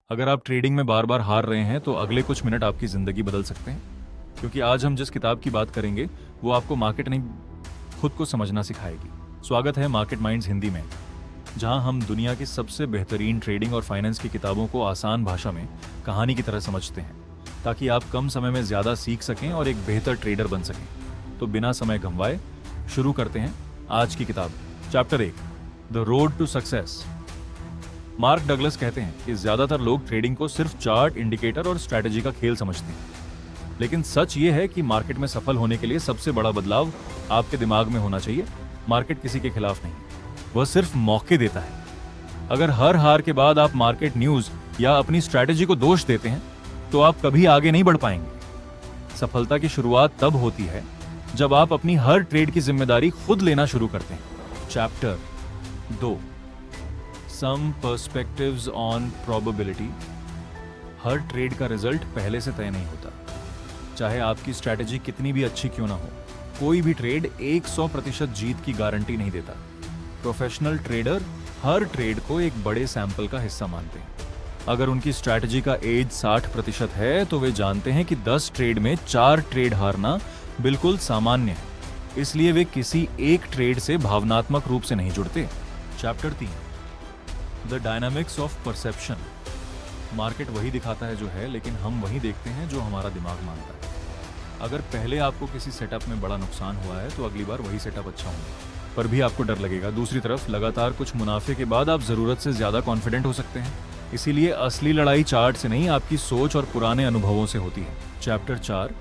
अगर आप ट्रेडिंग में बार बार हार रहे हैं तो अगले कुछ मिनट आपकी ज़िंदगी बदल सकते हैं, क्योंकि आज हम जिस किताब की बात करेंगे वो आपको मार्केट नहीं, खुद को समझना सिखाएगी। स्वागत है मार्केट माइंड्स हिंदी में, जहां हम दुनिया की सबसे बेहतरीन ट्रेडिंग और फाइनेंस की किताबों को आसान भाषा में कहानी की तरह समझते हैं, ताकि आप कम समय में ज़्यादा सीख सकें और एक बेहतर ट्रेडर बन सकें। तो बिना समय गंवाए शुरू करते हैं आज की किताब। Chapter 1, the road to success. Mark Douglas कहते हैं कि ज्यादातर लोग ट्रेडिंग को सिर्फ चार्ट, इंडिकेटर और स्ट्रैटेजी का खेल समझते हैं, लेकिन सच ये है कि मार्केट में सफल होने के लिए सबसे बड़ा बदलाव आपके दिमाग में होना चाहिए। मार्केट किसी के खिलाफ नहीं, वह सिर्फ मौके देता है। अगर हर हार के बाद आप मार्केट न्यूज या अपनी स्ट्रैटेजी को दोष देते हैं तो आप कभी आगे नहीं बढ़ पाएंगे। सफलता की शुरुआत तब होती है जब आप अपनी हर ट्रेड की जिम्मेदारी खुद लेना शुरू करते हैं। Chapter 2, some perspectives on probability. हर ट्रेड का रिजल्ट पहले से तय नहीं होता, चाहे आपकी स्ट्रैटेजी कितनी भी अच्छी क्यों ना हो। कोई भी ट्रेड 100% जीत की गारंटी नहीं देता। प्रोफेशनल ट्रेडर हर ट्रेड को एक बड़े सैंपल का हिस्सा मानते हैं। अगर उनकी स्ट्रैटेजी का एज 60% है तो वे जानते हैं कि 10 ट्रेड में 4 ट्रेड हारना बिल्कुल सामान्य है, इसलिए वे किसी एक ट्रेड से भावनात्मक रूप से नहीं जुड़ते। Chapter 3, the dynamics of perception. Market वही दिखाता है जो है, लेकिन हम वही देखते हैं जो हमारा दिमाग मानता है। अगर पहले आपको किसी सेटअप में बड़ा नुकसान हुआ है तो अगली बार वही सेटअप अच्छा होगा, पर भी आपको डर लगेगा। दूसरी तरफ लगातार कुछ मुनाफे के बाद आप जरूरत से ज्यादा कॉन्फिडेंट हो सकते हैं। इसीलिए असली लड़ाई चार्ट से नहीं, आपकी सोच और पुराने अनुभवों से होती है। Chapter 4,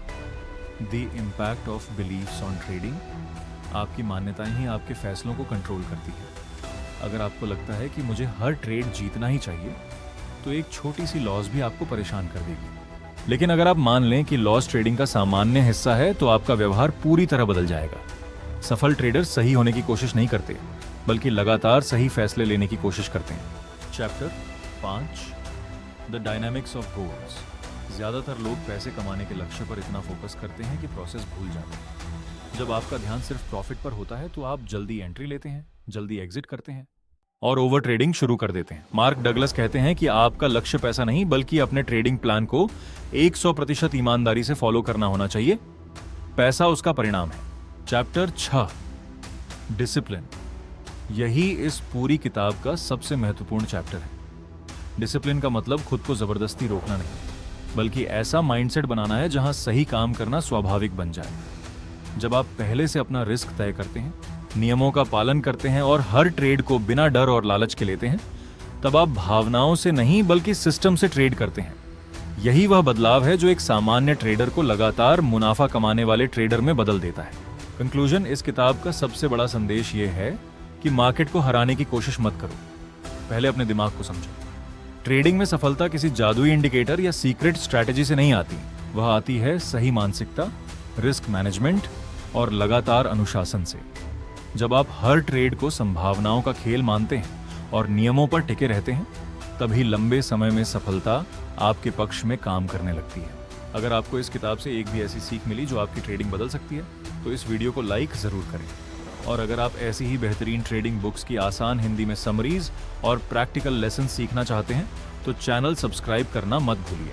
the impact of beliefs on trading. आपकी मान्यताएं ही आपके फैसलों को कंट्रोल करती है। अगर आपको लगता है कि मुझे हर ट्रेड जीतना ही चाहिए, तो एक छोटी सी लॉस भी आपको परेशान कर देगी। लेकिन अगर आप मान लें कि लॉस ट्रेडिंग का सामान्य हिस्सा है, तो आपका व्यवहार पूरी तरह बदल जाएगा। सफल ट्रेडर सही होने की कोशिश नहीं करते, बल्कि लगातार सही फैसले लेने की कोशिश करते हैं। Chapter 5, the dynamics of goals. ज्यादातर लोग पैसे कमाने के लक्ष्य पर इतना फोकस करते हैं कि प्रोसेस भूल जाते हैं। जब आपका ध्यान सिर्फ प्रॉफिट पर होता है तो आप जल्दी एंट्री लेते हैं, जल्दी एग्जिट करते हैं और ओवर ट्रेडिंग शुरू कर देते हैं। मार्क डगलस कहते हैं कि आपका लक्ष्य पैसा नहीं, बल्कि अपने ट्रेडिंग प्लान को 100% ईमानदारी से फॉलो करना होना चाहिए। पैसा उसका परिणाम है। Chapter 6, discipline. यही इस पूरी किताब का सबसे महत्वपूर्ण चैप्टर है। डिसिप्लिन का मतलब खुद को जबरदस्ती रोकना नहीं, बल्कि ऐसा माइंडसेट बनाना है जहां सही काम करना स्वाभाविक बन जाए। जब आप पहले से अपना रिस्क तय करते हैं, नियमों का पालन करते हैं और हर ट्रेड को बिना डर और लालच के लेते हैं, तब आप भावनाओं से नहीं बल्कि सिस्टम से ट्रेड करते हैं। यही वह बदलाव है जो एक सामान्य ट्रेडर को लगातार मुनाफा कमाने वाले ट्रेडर में बदल देता है। कंक्लूजन, इस किताब का सबसे बड़ा संदेश यह है कि मार्केट को हराने की कोशिश मत करो, पहले अपने दिमाग को समझो। ट्रेडिंग में सफलता किसी जादुई इंडिकेटर या सीक्रेट स्ट्रैटेजी से नहीं आती, वह आती है सही मानसिकता, रिस्क मैनेजमेंट और लगातार अनुशासन से। जब आप हर ट्रेड को संभावनाओं का खेल मानते हैं और नियमों पर टिके रहते हैं, तभी लंबे समय में सफलता आपके पक्ष में काम करने लगती है। अगर आपको इस किताब से एक भी ऐसी सीख मिली जो आपकी ट्रेडिंग बदल सकती है, तो इस वीडियो को लाइक जरूर करें। और अगर आप ऐसी ही बेहतरीन ट्रेडिंग बुक्स की आसान हिंदी में समरीज और प्रैक्टिकल लेसन सीखना चाहते हैं, तो चैनल सब्सक्राइब करना मत भूलिए।